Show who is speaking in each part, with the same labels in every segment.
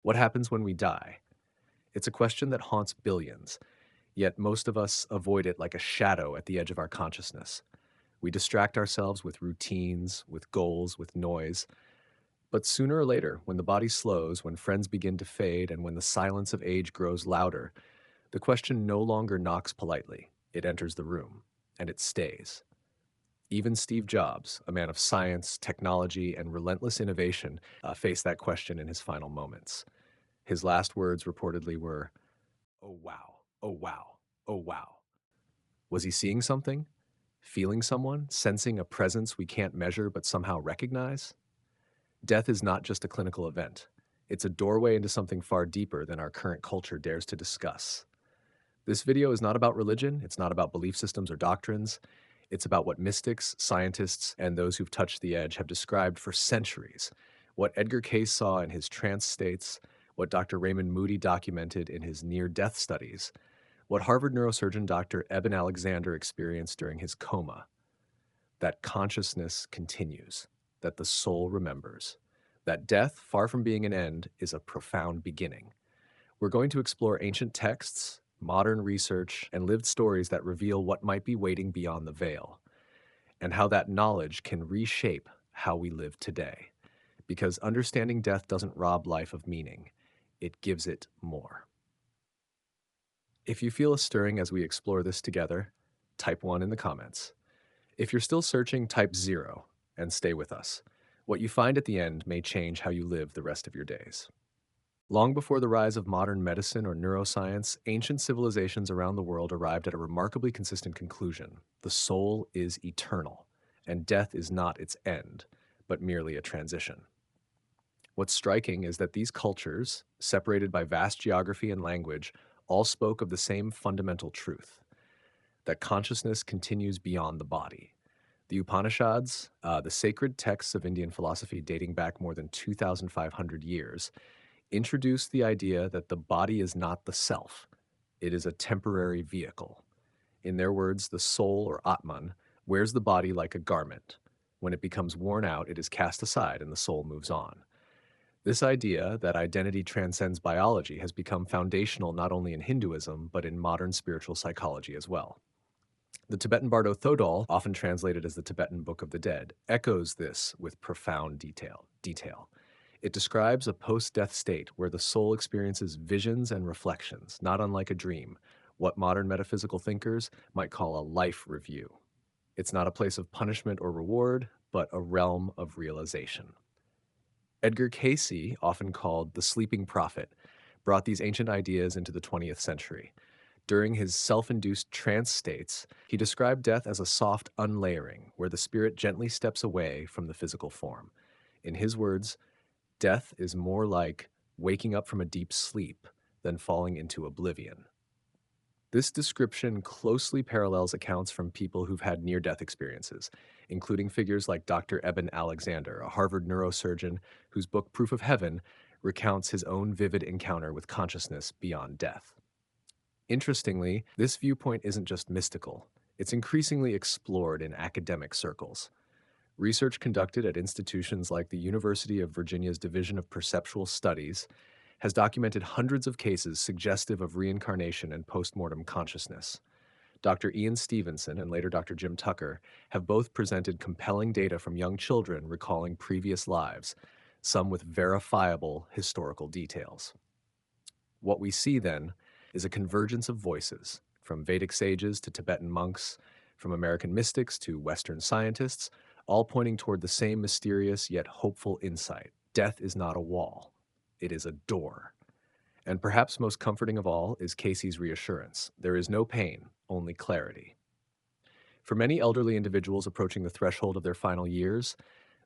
Speaker 1: What happens when we die? It's a question that haunts billions, yet most of us avoid it like a shadow at the edge of our consciousness. We distract ourselves with routines, with goals, with noise. But sooner or later, when the body slows, when friends begin to fade, and when the silence of age grows louder, the question no longer knocks politely. It enters the room, and it stays. Even Steve Jobs, a man of science, technology, and relentless innovation, faced that question in his final moments. His last words reportedly were, "Oh wow, oh wow, oh wow." Was he seeing something? Feeling someone? Sensing a presence we can't measure but somehow recognize? Death is not just a clinical event. It's a doorway into something far deeper than our current culture dares to discuss. This video is not about religion, it's not about belief systems or doctrines. It's about what mystics, scientists, and those who've touched the edge have described for centuries. What Edgar Cayce saw in his trance states, what Dr. Raymond Moody documented in his near-death studies, what Harvard neurosurgeon Dr. Eben Alexander experienced during his coma, that consciousness continues, that the soul remembers, that death, far from being an end, is a profound beginning. We're going to explore ancient texts, modern research, and lived stories that reveal what might be waiting beyond the veil, and how that knowledge can reshape how we live today. Because understanding death doesn't rob life of meaning, it gives it more. If you feel a stirring as we explore this together, type 1 in the comments. If you're still searching, type 0 and stay with us. What you find at the end may change how you live the rest of your days. Long before the rise of modern medicine or neuroscience, ancient civilizations around the world arrived at a remarkably consistent conclusion. The soul is eternal, and death is not its end, but merely a transition. What's striking is that these cultures, separated by vast geography and language, all spoke of the same fundamental truth, that consciousness continues beyond the body. The Upanishads, the sacred texts of Indian philosophy dating back more than 2,500 years, introduced the idea that the body is not the self, it is a temporary vehicle. In their words, the soul, or Atman, wears the body like a garment. When it becomes worn out, it is cast aside and the soul moves on. This idea that identity transcends biology has become foundational not only in Hinduism, but in modern spiritual psychology as well. The Tibetan Bardo Thodol, often translated as the Tibetan Book of the Dead, echoes this with profound detail. It describes a post-death state where the soul experiences visions and reflections, not unlike a dream, what modern metaphysical thinkers might call a life review. It's not a place of punishment or reward, but a realm of realization. Edgar Cayce, often called the sleeping prophet, brought these ancient ideas into the 20th century. During his self-induced trance states, he described death as a soft unlayering, where the spirit gently steps away from the physical form. In his words, death is more like waking up from a deep sleep than falling into oblivion. This description closely parallels accounts from people who've had near-death experiences, including figures like Dr. Eben Alexander, a Harvard neurosurgeon whose book Proof of Heaven recounts his own vivid encounter with consciousness beyond death. Interestingly, this viewpoint isn't just mystical, it's increasingly explored in academic circles. Research conducted at institutions like the University of Virginia's Division of Perceptual Studies has documented hundreds of cases suggestive of reincarnation and postmortem consciousness. Dr. Ian Stevenson and later Dr. Jim Tucker have both presented compelling data from young children recalling previous lives, some with verifiable historical details. What we see then is a convergence of voices, from Vedic sages to Tibetan monks, from American mystics to Western scientists, all pointing toward the same mysterious yet hopeful insight. Death is not a wall, it is a door. And perhaps most comforting of all is Casey's reassurance. There is no pain, only clarity. For many elderly individuals approaching the threshold of their final years,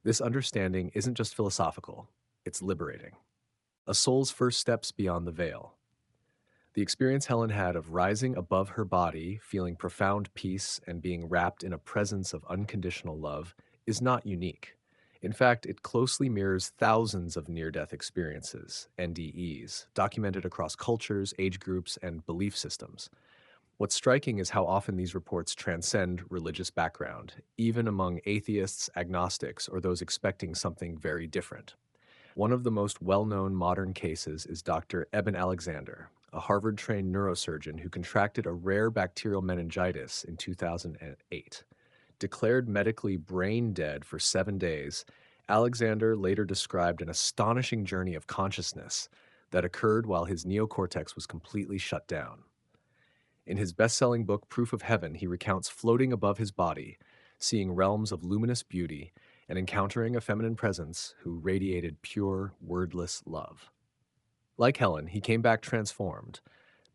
Speaker 1: this understanding isn't just philosophical, it's liberating. A soul's first steps beyond the veil. The experience Helen had of rising above her body, feeling profound peace, and being wrapped in a presence of unconditional love is not unique. In fact, it closely mirrors thousands of near-death experiences, NDEs, documented across cultures, age groups, and belief systems. What's striking is how often these reports transcend religious background, even among atheists, agnostics, or those expecting something very different. One of the most well-known modern cases is Dr. Eben Alexander, a Harvard-trained neurosurgeon who contracted a rare bacterial meningitis in 2008. Declared medically brain dead for 7 days, Alexander later described an astonishing journey of consciousness that occurred while his neocortex was completely shut down. In his best-selling book, Proof of Heaven, he recounts floating above his body, seeing realms of luminous beauty, and encountering a feminine presence who radiated pure, wordless love. Like Helen, he came back transformed,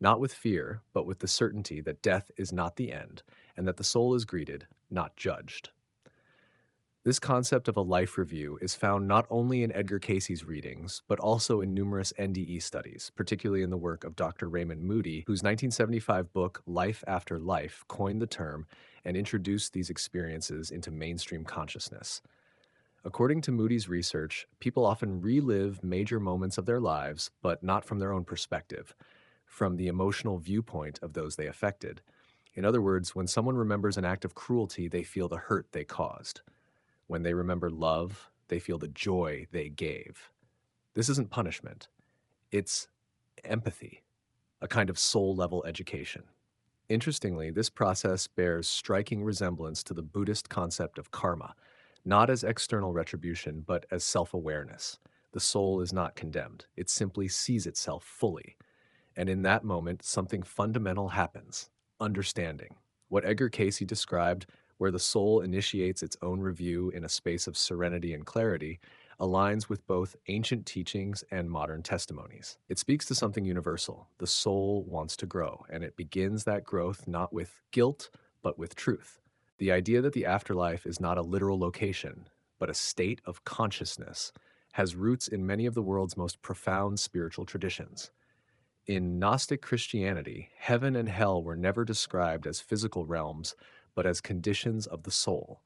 Speaker 1: not with fear, but with the certainty that death is not the end, and that the soul is greeted, not judged. This concept of a life review is found not only in Edgar Cayce's readings, but also in numerous NDE studies, particularly in the work of Dr. Raymond Moody, whose 1975 book, Life After Life, coined the term and introduced these experiences into mainstream consciousness. According to Moody's research, people often relive major moments of their lives, but not from their own perspective, from the emotional viewpoint of those they affected. In other words, when someone remembers an act of cruelty, they feel the hurt they caused. When they remember love, they feel the joy they gave. This isn't punishment, it's empathy, a kind of soul level education. Interestingly, this process bears striking resemblance to the Buddhist concept of karma, not as external retribution, but as self awareness. The soul is not condemned, it simply sees itself fully. And in that moment, something fundamental happens: understanding. What Edgar Cayce described, where the soul initiates its own review in a space of serenity and clarity, aligns with both ancient teachings and modern testimonies. It speaks to something universal. The soul wants to grow, and it begins that growth not with guilt, but with truth. The idea that the afterlife is not a literal location, but a state of consciousness, has roots in many of the world's most profound spiritual traditions. In Gnostic Christianity, heaven and hell were never described as physical realms, but as conditions of the soul.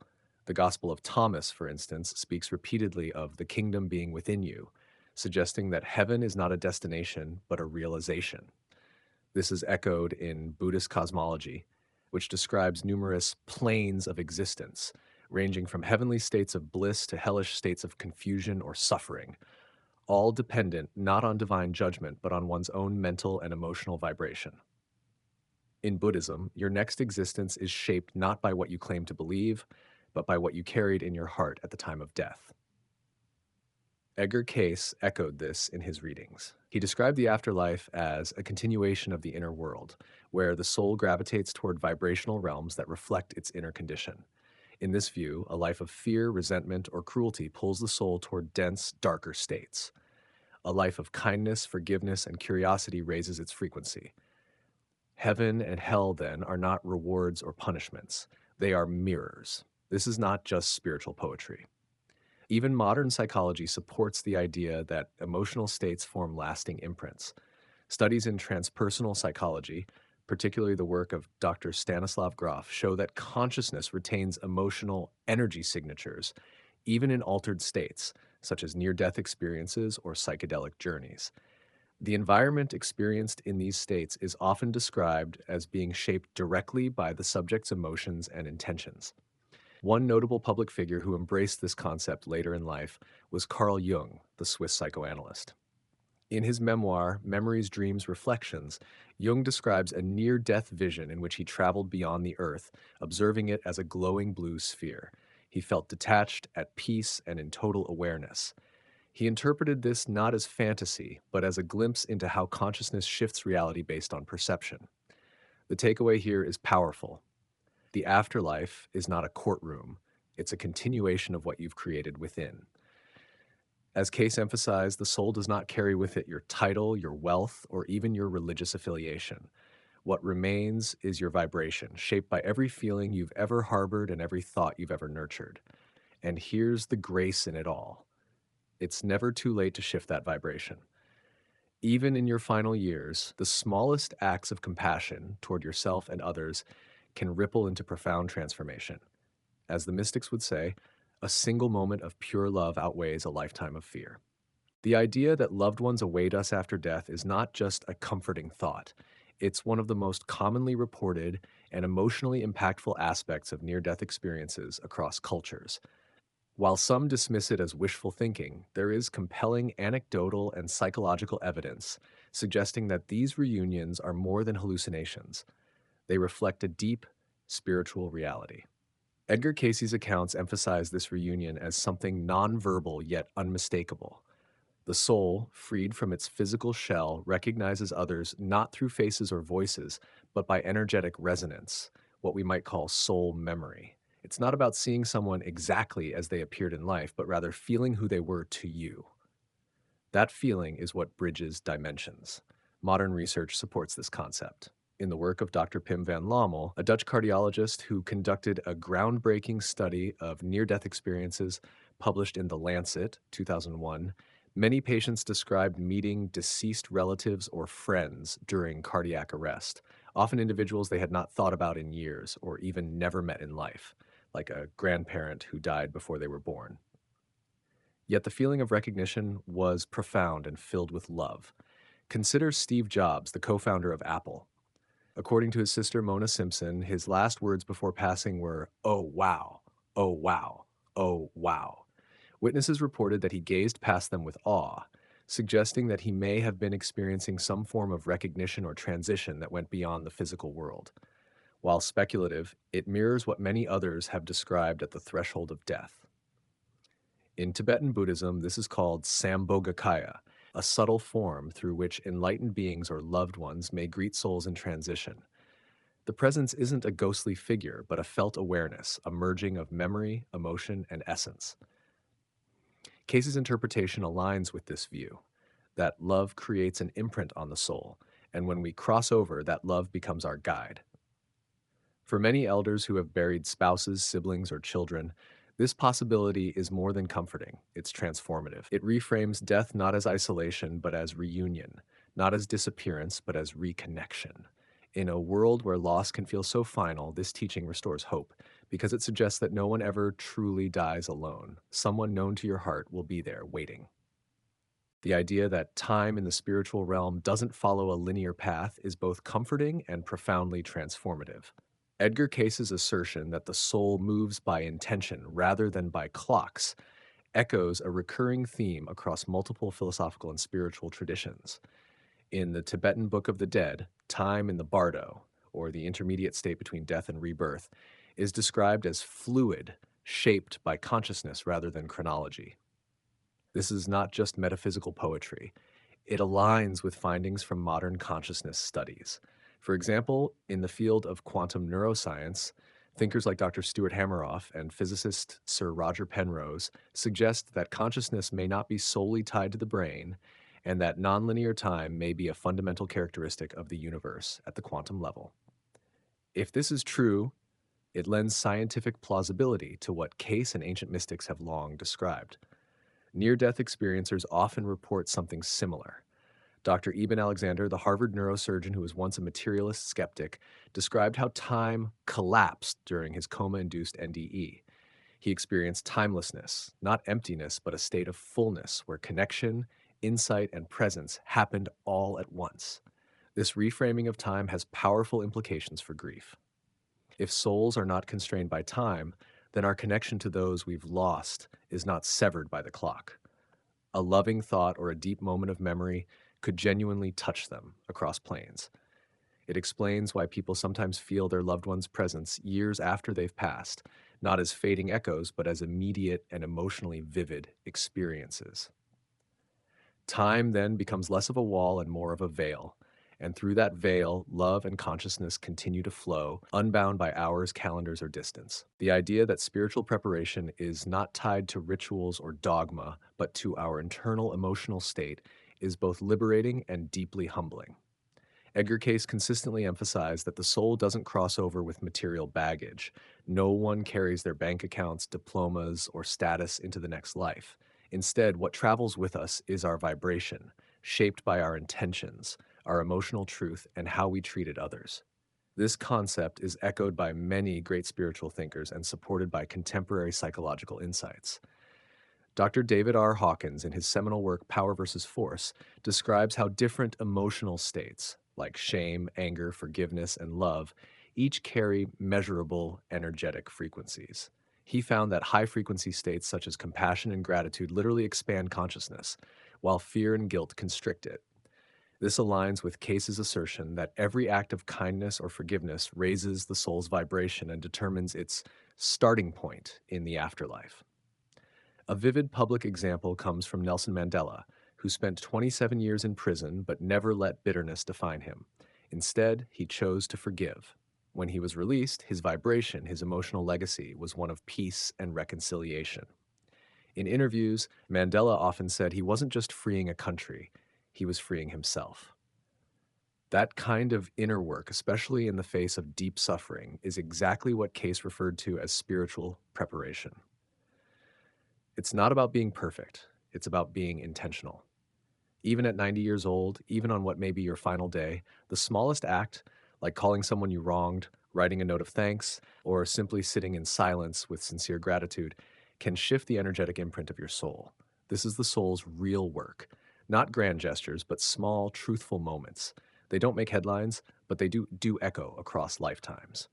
Speaker 1: The Gospel of Thomas, for instance, speaks repeatedly of the kingdom being within you, suggesting that heaven is not a destination, but a realization. This is echoed in Buddhist cosmology, which describes numerous planes of existence, ranging from heavenly states of bliss to hellish states of confusion or suffering, all dependent not on divine judgment, but on one's own mental and emotional vibration. In Buddhism, your next existence is shaped not by what you claim to believe, but by what you carried in your heart at the time of death. Edgar Cayce echoed this in his readings. He described the afterlife as a continuation of the inner world, where the soul gravitates toward vibrational realms that reflect its inner condition. In this view, a life of fear, resentment, or cruelty pulls the soul toward dense, darker states. A life of kindness, forgiveness, and curiosity raises its frequency. Heaven and hell, then, are not rewards or punishments. They are mirrors. This is not just spiritual poetry. Even modern psychology supports the idea that emotional states form lasting imprints. Studies in transpersonal psychology, particularly the work of Dr. Stanislav Grof, show that consciousness retains emotional energy signatures, even in altered states, such as near-death experiences or psychedelic journeys. The environment experienced in these states is often described as being shaped directly by the subject's emotions and intentions. One notable public figure who embraced this concept later in life was Carl Jung, the Swiss psychoanalyst. In his memoir, Memories, Dreams, Reflections, Jung describes a near-death vision in which he traveled beyond the earth, observing it as a glowing blue sphere. He felt detached, at peace, and in total awareness. He interpreted this not as fantasy, but as a glimpse into how consciousness shifts reality based on perception. The takeaway here is powerful. The afterlife is not a courtroom, it's a continuation of what you've created within. As Cayce emphasized, the soul does not carry with it your title, your wealth, or even your religious affiliation. What remains is your vibration, shaped by every feeling you've ever harbored and every thought you've ever nurtured. And here's the grace in it all: it's never too late to shift that vibration. Even in your final years, the smallest acts of compassion toward yourself and others can ripple into profound transformation. As the mystics would say, a single moment of pure love outweighs a lifetime of fear. The idea that loved ones await us after death is not just a comforting thought. It's one of the most commonly reported and emotionally impactful aspects of near-death experiences across cultures. While some dismiss it as wishful thinking, there is compelling anecdotal and psychological evidence suggesting that these reunions are more than hallucinations. They reflect a deep spiritual reality. Edgar Cayce's accounts emphasize this reunion as something nonverbal yet unmistakable. The soul, freed from its physical shell, recognizes others not through faces or voices, but by energetic resonance, what we might call soul memory. It's not about seeing someone exactly as they appeared in life, but rather feeling who they were to you. That feeling is what bridges dimensions. Modern research supports this concept. In the work of Dr. Pim van Lommel, a Dutch cardiologist who conducted a groundbreaking study of near death experiences published in The Lancet, 2001, many patients described meeting deceased relatives or friends during cardiac arrest, often individuals they had not thought about in years or even never met in life, like a grandparent who died before they were born. Yet the feeling of recognition was profound and filled with love. Consider Steve Jobs, the co founder of Apple. According to his sister Mona Simpson, his last words before passing were, "Oh, wow, oh, wow, oh, wow." Witnesses reported that he gazed past them with awe, suggesting that he may have been experiencing some form of recognition or transition that went beyond the physical world. While speculative, it mirrors what many others have described at the threshold of death. In Tibetan Buddhism, this is called Sambhogakaya, a subtle form through which enlightened beings or loved ones may greet souls in transition. The presence isn't a ghostly figure, but a felt awareness, a merging of memory, emotion, and essence. Cayce's interpretation aligns with this view that love creates an imprint on the soul, and when we cross over, that love becomes our guide. For many elders who have buried spouses, siblings, or children, this possibility is more than comforting, it's transformative. It reframes death not as isolation, but as reunion, not as disappearance, but as reconnection. In a world where loss can feel so final, this teaching restores hope because it suggests that no one ever truly dies alone. Someone known to your heart will be there waiting. The idea that time in the spiritual realm doesn't follow a linear path is both comforting and profoundly transformative. Edgar Cayce's assertion that the soul moves by intention rather than by clocks echoes a recurring theme across multiple philosophical and spiritual traditions. In the Tibetan Book of the Dead, time in the bardo, or the intermediate state between death and rebirth, is described as fluid, shaped by consciousness rather than chronology. This is not just metaphysical poetry. It aligns with findings from modern consciousness studies. For example, in the field of quantum neuroscience, thinkers like Dr. Stuart Hameroff and physicist Sir Roger Penrose suggest that consciousness may not be solely tied to the brain and that nonlinear time may be a fundamental characteristic of the universe at the quantum level. If this is true, it lends scientific plausibility to what Cayce and ancient mystics have long described. Near-death experiencers often report something similar. Dr. Eben Alexander, the Harvard neurosurgeon who was once a materialist skeptic, described how time collapsed during his coma-induced NDE. He experienced timelessness, not emptiness, but a state of fullness where connection, insight, and presence happened all at once. This reframing of time has powerful implications for grief. If souls are not constrained by time, then our connection to those we've lost is not severed by the clock. A loving thought or a deep moment of memory could genuinely touch them across planes. It explains why people sometimes feel their loved one's presence years after they've passed, not as fading echoes, but as immediate and emotionally vivid experiences. Time then becomes less of a wall and more of a veil, and through that veil, love and consciousness continue to flow, unbound by hours, calendars, or distance. The idea that spiritual preparation is not tied to rituals or dogma, but to our internal emotional state, is both liberating and deeply humbling. Edgar Cayce consistently emphasized that the soul doesn't cross over with material baggage. No one carries their bank accounts, diplomas, or status into the next life. Instead, what travels with us is our vibration, shaped by our intentions, our emotional truth, and how we treated others. This concept is echoed by many great spiritual thinkers and supported by contemporary psychological insights. Dr. David R. Hawkins, in his seminal work Power versus Force, describes how different emotional states, like shame, anger, forgiveness, and love, each carry measurable energetic frequencies. He found that high-frequency states such as compassion and gratitude literally expand consciousness, while fear and guilt constrict it. This aligns with Cayce's assertion that every act of kindness or forgiveness raises the soul's vibration and determines its starting point in the afterlife. A vivid public example comes from Nelson Mandela, who spent 27 years in prison but never let bitterness define him. Instead, he chose to forgive. When he was released, his vibration, his emotional legacy, was one of peace and reconciliation. In interviews, Mandela often said he wasn't just freeing a country, he was freeing himself. That kind of inner work, especially in the face of deep suffering, is exactly what Cayce referred to as spiritual preparation. It's not about being perfect, it's about being intentional. Even at 90 years old, even on what may be your final day, the smallest act, like calling someone you wronged, writing a note of thanks, or simply sitting in silence with sincere gratitude, can shift the energetic imprint of your soul. This is the soul's real work. Not grand gestures, but small, truthful moments. They don't make headlines, but they do echo across lifetimes.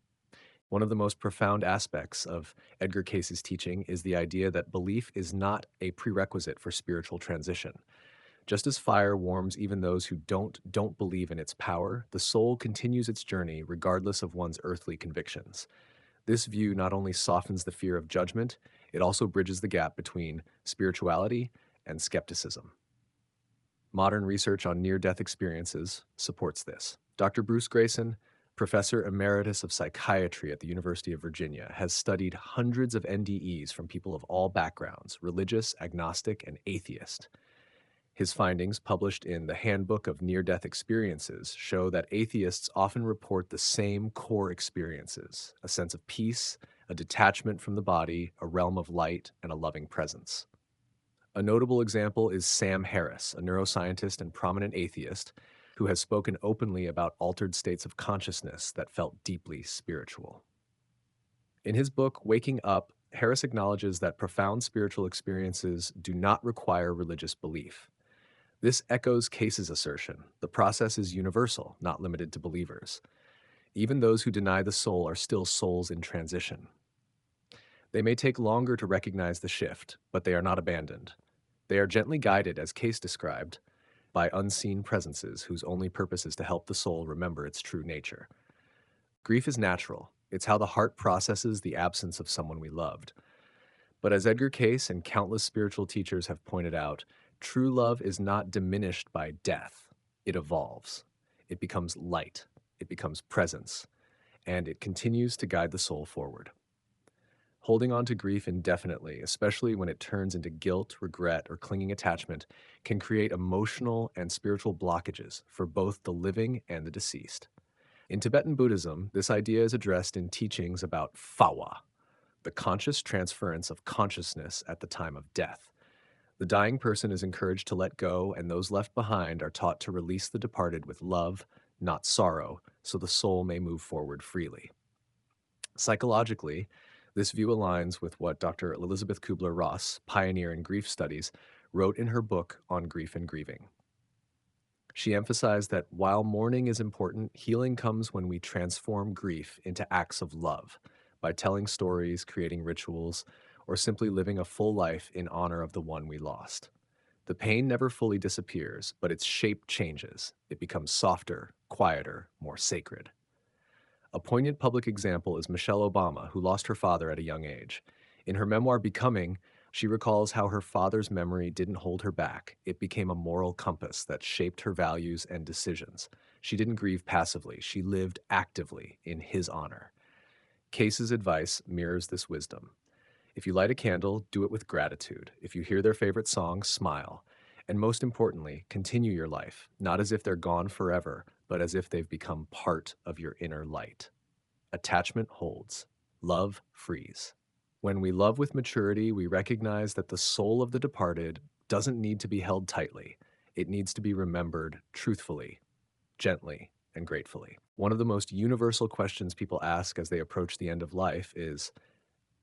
Speaker 1: One of the most profound aspects of Edgar Cayce's teaching is the idea that belief is not a prerequisite for spiritual transition. Just as fire warms even those who don't believe in its power, the soul continues its journey regardless of one's earthly convictions. This view not only softens the fear of judgment, it also bridges the gap between spirituality and skepticism. Modern research on near-death experiences supports this. Dr. Bruce Grayson, professor emeritus of psychiatry at the University of Virginia, has studied hundreds of NDEs from people of all backgrounds, religious, agnostic, and atheist. His findings, published in the Handbook of Near-Death Experiences, show that atheists often report the same core experiences: a sense of peace, a detachment from the body, a realm of light, and a loving presence. A notable example is Sam Harris, a neuroscientist and prominent atheist, who has spoken openly about altered states of consciousness that felt deeply spiritual. In his book, Waking Up, Harris acknowledges that profound spiritual experiences do not require religious belief. This echoes Cayce's assertion: the process is universal, not limited to believers. Even those who deny the soul are still souls in transition. They may take longer to recognize the shift, but they are not abandoned. They are gently guided, as Cayce described, by unseen presences whose only purpose is to help the soul remember its true nature. Grief is natural. It's how the heart processes the absence of someone we loved. But as Edgar Cayce and countless spiritual teachers have pointed out, true love is not diminished by death. It evolves. It becomes light. It becomes presence. And it continues to guide the soul forward. Holding on to grief indefinitely, especially when it turns into guilt, regret, or clinging attachment, can create emotional and spiritual blockages for both the living and the deceased. In Tibetan Buddhism, this idea is addressed in teachings about phawa, the conscious transference of consciousness at the time of death. The dying person is encouraged to let go, and those left behind are taught to release the departed with love, not sorrow, so the soul may move forward freely. Psychologically, this view aligns with what Dr. Elizabeth Kubler-Ross, pioneer in grief studies, wrote in her book on grief and grieving. She emphasized that while mourning is important, healing comes when we transform grief into acts of love, by telling stories, creating rituals, or simply living a full life in honor of the one we lost. The pain never fully disappears, but its shape changes. It becomes softer, quieter, more sacred. A poignant public example is Michelle Obama, who lost her father at a young age. In her memoir, Becoming, she recalls how her father's memory didn't hold her back. It became a moral compass that shaped her values and decisions. She didn't grieve passively. She lived actively in his honor. Cayce's advice mirrors this wisdom. If you light a candle, do it with gratitude. If you hear their favorite song, smile. And most importantly, continue your life, not as if they're gone forever, but as if they've become part of your inner light. Attachment holds. Love frees. When we love with maturity, we recognize that the soul of the departed doesn't need to be held tightly. It needs to be remembered truthfully, gently, and gratefully. One of the most universal questions people ask as they approach the end of life is,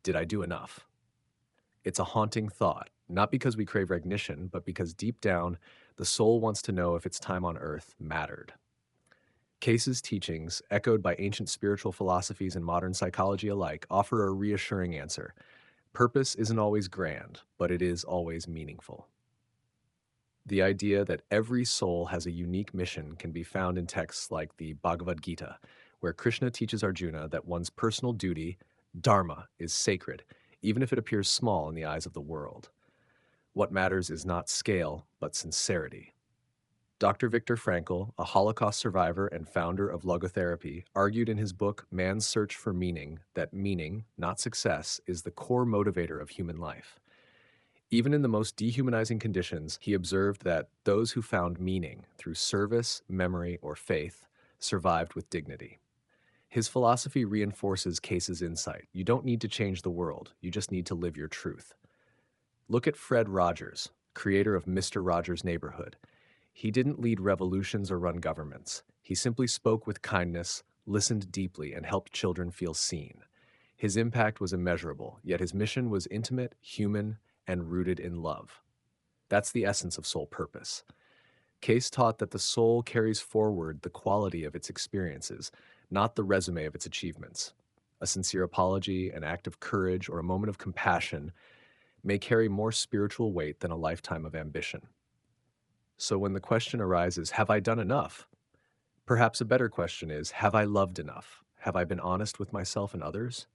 Speaker 1: did I do enough? It's a haunting thought, not because we crave recognition, but because deep down, the soul wants to know if its time on earth mattered. Cayce's teachings, echoed by ancient spiritual philosophies and modern psychology alike, offer a reassuring answer. Purpose isn't always grand, but it is always meaningful. The idea that every soul has a unique mission can be found in texts like the Bhagavad Gita, where Krishna teaches Arjuna that one's personal duty, dharma, is sacred, even if it appears small in the eyes of the world. What matters is not scale, but sincerity. Dr. Viktor Frankl, a Holocaust survivor and founder of logotherapy, argued in his book Man's Search for Meaning that meaning, not success, is the core motivator of human life. Even in the most dehumanizing conditions, he observed that those who found meaning through service, memory, or faith survived with dignity. His philosophy reinforces Cayce's insight. You don't need to change the world, you just need to live your truth. Look at Fred Rogers, creator of Mr. Rogers' Neighborhood. He didn't lead revolutions or run governments. He simply spoke with kindness, listened deeply, and helped children feel seen. His impact was immeasurable, yet his mission was intimate, human, and rooted in love. That's the essence of soul purpose. Cayce taught that the soul carries forward the quality of its experiences, not the resume of its achievements. A sincere apology, an act of courage, or a moment of compassion may carry more spiritual weight than a lifetime of ambition. So when the question arises, have I done enough? Perhaps a better question is, have I loved enough? Have I been honest with myself and others?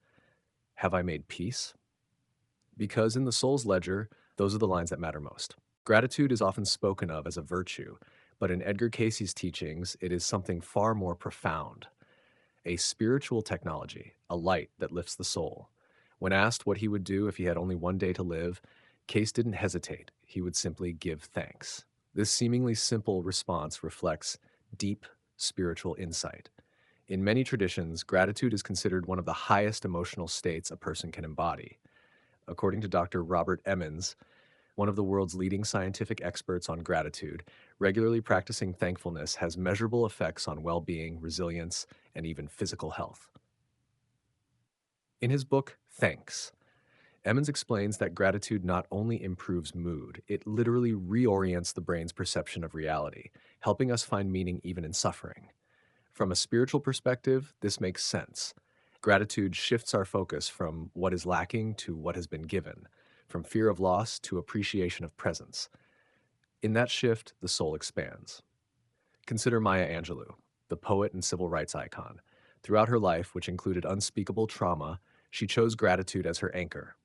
Speaker 1: Have I made peace? Because in the soul's ledger, those are the lines that matter most. Gratitude is often spoken of as a virtue, but in Edgar Cayce's teachings, it is something far more profound. A spiritual technology, a light that lifts the soul. When asked what he would do if he had only one day to live, Cayce didn't hesitate. He would simply give thanks. This seemingly simple response reflects deep spiritual insight. In many traditions, gratitude is considered one of the highest emotional states a person can embody. According to Dr. Robert Emmons, one of the world's leading scientific experts on gratitude, regularly practicing thankfulness has measurable effects on well-being, resilience, and even physical health. In his book, Thanks, Emmons explains that gratitude not only improves mood, it literally reorients the brain's perception of reality, helping us find meaning even in suffering. From a spiritual perspective, this makes sense. Gratitude shifts our focus from what is lacking to what has been given, from fear of loss to appreciation of presence. In that shift, the soul expands. Consider Maya Angelou, the poet and civil rights icon. Throughout her life, which included unspeakable trauma, she chose gratitude as her anchor.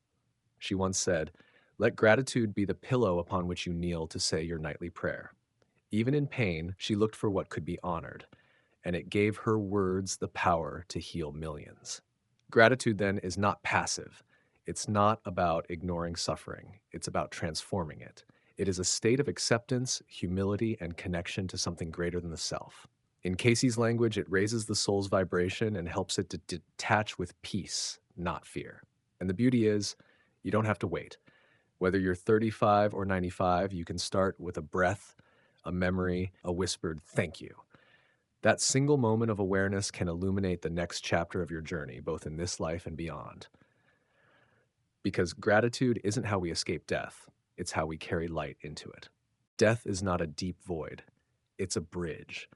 Speaker 1: She once said, "Let gratitude be the pillow upon which you kneel to say your nightly prayer." Even in pain, she looked for what could be honored, and it gave her words the power to heal millions. Gratitude, then, is not passive. It's not about ignoring suffering. It's about transforming it. It is a state of acceptance, humility, and connection to something greater than the self. In Cayce's language, it raises the soul's vibration and helps it to detach with peace, not fear. And the beauty is, you don't have to wait. Whether you're 35 or 95, you can start with a breath, a memory, a whispered thank you. That single moment of awareness can illuminate the next chapter of your journey, both in this life and beyond. Because gratitude isn't how we escape death, it's how we carry light into it. Death is not a deep void, it's a bridge,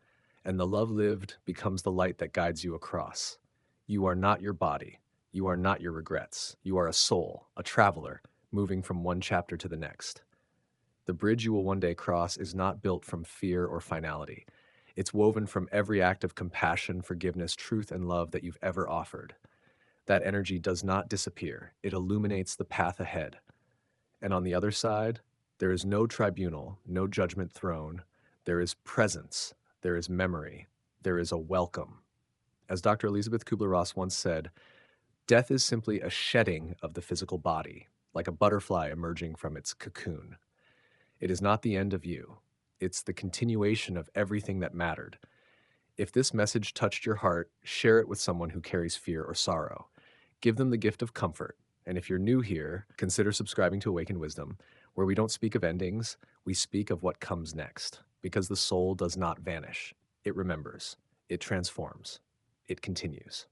Speaker 1: and the love lived becomes the light that guides you across. You are not your body, you are not your regrets, you are a soul, a traveler, moving from one chapter to the next. The bridge you will one day cross is not built from fear or finality. It's woven from every act of compassion, forgiveness, truth, and love that you've ever offered. That energy does not disappear. It illuminates the path ahead. And on the other side, there is no tribunal, no judgment throne. There is presence. There is memory. There is a welcome. As Dr. Elizabeth Kubler-Ross once said, death is simply a shedding of the physical body, like a butterfly emerging from its cocoon. It is not the end of you. It's the continuation of everything that mattered. If this message touched your heart, share it with someone who carries fear or sorrow. Give them the gift of comfort. And if you're new here, consider subscribing to Awaken Wisdom, where we don't speak of endings, we speak of what comes next. Because the soul does not vanish. It remembers. It transforms. It continues.